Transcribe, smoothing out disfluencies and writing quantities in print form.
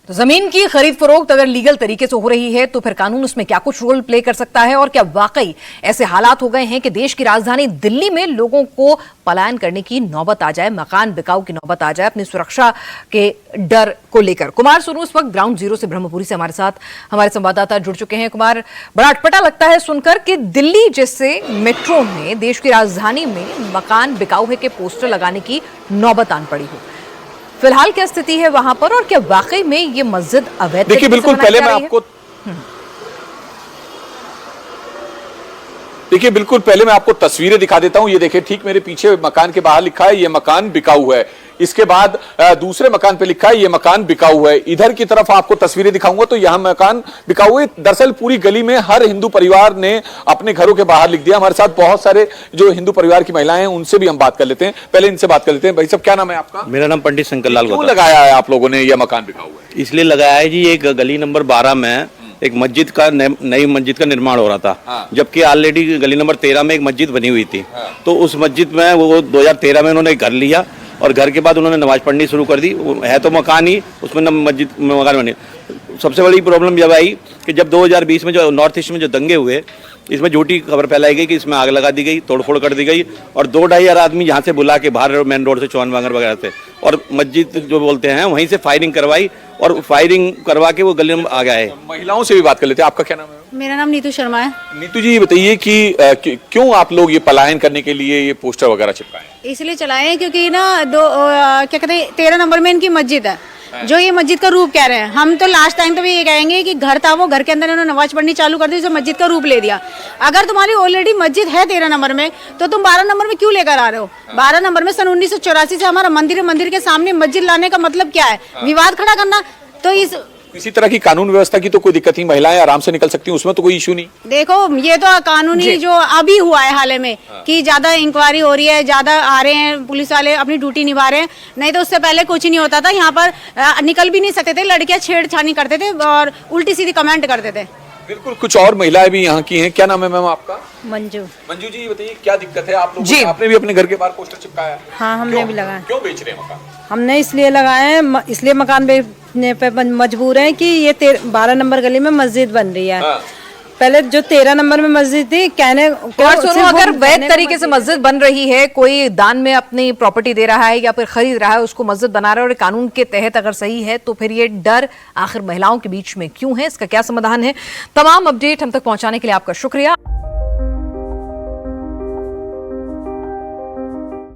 तो जमीन की खरीद फरोख्त अगर लीगल तरीके से हो रही है तो फिर कानून उसमें क्या कुछ रोल प्ले कर सकता है, और क्या वाकई ऐसे हालात हो गए हैं कि देश की राजधानी दिल्ली में लोगों को पलायन करने की नौबत आ जाए, मकान बिकाऊ की नौबत आ जाए अपनी सुरक्षा के डर को लेकर। कुमार सोनू इस वक्त ग्राउंड जीरो से ब्रह्मपुरी से हमारे साथ हमारे संवाददाता जुड़ चुके हैं। कुमार, बड़ा अटपटा लगता है सुनकर कि दिल्ली जैसे मेट्रो में, देश की राजधानी में मकान बिकाऊ है के पोस्टर लगाने की नौबत आन पड़ी हो। फिलहाल क्या स्थिति है वहां पर, और क्या वाकई में ये मस्जिद अवैध? देखिए, बिल्कुल पहले मैं आपको तस्वीरें दिखा देता हूं। ये देखिए, ठीक मेरे पीछे मकान के बाहर लिखा है ये मकान बिकाऊ है। इसके बाद दूसरे मकान पे लिखा है ये मकान बिकाऊ है। इधर की तरफ आपको तस्वीरें दिखाऊंगा तो यहां मकान बिकाऊ है। दरअसल पूरी गली में हर हिंदू परिवार ने अपने घरों के बाहर लिख दिया। हमारे साथ बहुत सारे जो हिंदू परिवार की महिलाएं हैं उनसे भी हम बात कर लेते हैं। पहले इनसे बात कर लेते हैं। भाई साहब, क्या नाम है आपका? मेरा नाम पंडित शंकर लाल। क्यों लगाया है आप लोगों ने यह मकान बिकाऊ है? इसलिए लगाया है जी, एक गली नंबर 12 में एक मस्जिद का नई मस्जिद का निर्माण हो रहा था। हाँ। जबकि ऑलरेडी गली नंबर 13 में एक मस्जिद बनी हुई थी। हाँ। तो उस मस्जिद में वो 2013 में उन्होंने घर लिया और घर के बाद उन्होंने नमाज पढ़नी शुरू कर दी। है तो मकान ही, उसमें मस्जिद मकान बने। सबसे बड़ी प्रॉब्लम जब आई कि जब 2020 में जो नॉर्थ ईस्ट में जो दंगे हुए, इसमें झूठी खबर फैलाई गई कि इसमें आग लगा दी गई, तोड़फोड़ कर दी गई, और 2-2.5 आदमी यहाँ से बुला के बाहर मेन रोड से चौन बांगर वगैरह से, और मस्जिद जो बोलते हैं वहीं से फायरिंग करवाई, और फायरिंग करवा के वो गली में आ गया है। महिलाओं से भी बात कर लेते हैं। आपका क्या नाम है? मेरा नाम नीतू शर्मा है। नीतू जी, ये बताइए कि क्यों आप लोग ये पलायन करने के लिए ये पोस्टर वगैरह चिपकाए? इसलिए चलाए हैं क्योंकि ना क्या कहते हैं, 13 नंबर में इनकी मस्जिद है, जो ये मस्जिद का रूप कह रहे हैं। हम तो लास्ट टाइम तो भी ये कहेंगे कि घर था, वो घर के अंदर इन्होंने नमाज पढ़नी चालू कर दी, उसे मस्जिद का रूप ले दिया। अगर तुम्हारी ऑलरेडी मस्जिद है 13 नंबर में, तो तुम 12 नंबर में क्यों लेकर आ रहे हो? 12 नंबर में सन 1984 से हमारा मंदिर है, मंदिर के सामने मस्जिद लाने का मतलब क्या है? विवाद खड़ा करना। तो इसी तरह की कानून व्यवस्था की तो कोई दिक्कत नहीं, महिलाएं आराम से निकल सकती हैं, उसमें तो कोई इशू नहीं। देखो, ये तो कानूनी जो अभी हुआ है हाल में कि ज्यादा इंक्वायरी हो रही है, ज्यादा आ रहे हैं पुलिस वाले, अपनी ड्यूटी निभा रहे हैं। नहीं तो उससे पहले कुछ नहीं होता था। यहाँ पर निकल भी नहीं सकते थे, लड़कियां छेड़छाड़ी करते थे और उल्टी सीधी कमेंट करते थे। बिल्कुल, कुछ और महिलाएं भी यहाँ की हैं। क्या नाम है मैम आपका? मंजू। मंजू जी, बताइए क्या दिक्कत है आप लोगों को? आपने भी अपने घर के बाहर पोस्टर चिपकाया? हाँ, हमने भी लगाया। क्यों बेच रहे हैं मकान? हमने इसलिए लगाए हैं, इसलिए मकान बेचने पे मजबूर है कि ये 12 नंबर गली में मस्जिद बन रही है। हाँ। पहले जो 13 नंबर में मस्जिद थी, कहने अगर वैध तरीके से मस्जिद बन रही है, कोई दान में अपनी प्रॉपर्टी दे रहा है या फिर खरीद रहा है, उसको मस्जिद बना रहा है और कानून के तहत अगर सही है, तो फिर ये डर आखिर महिलाओं के बीच में क्यों है? इसका क्या समाधान है? तमाम अपडेट हम तक पहुंचाने के लिए आपका शुक्रिया।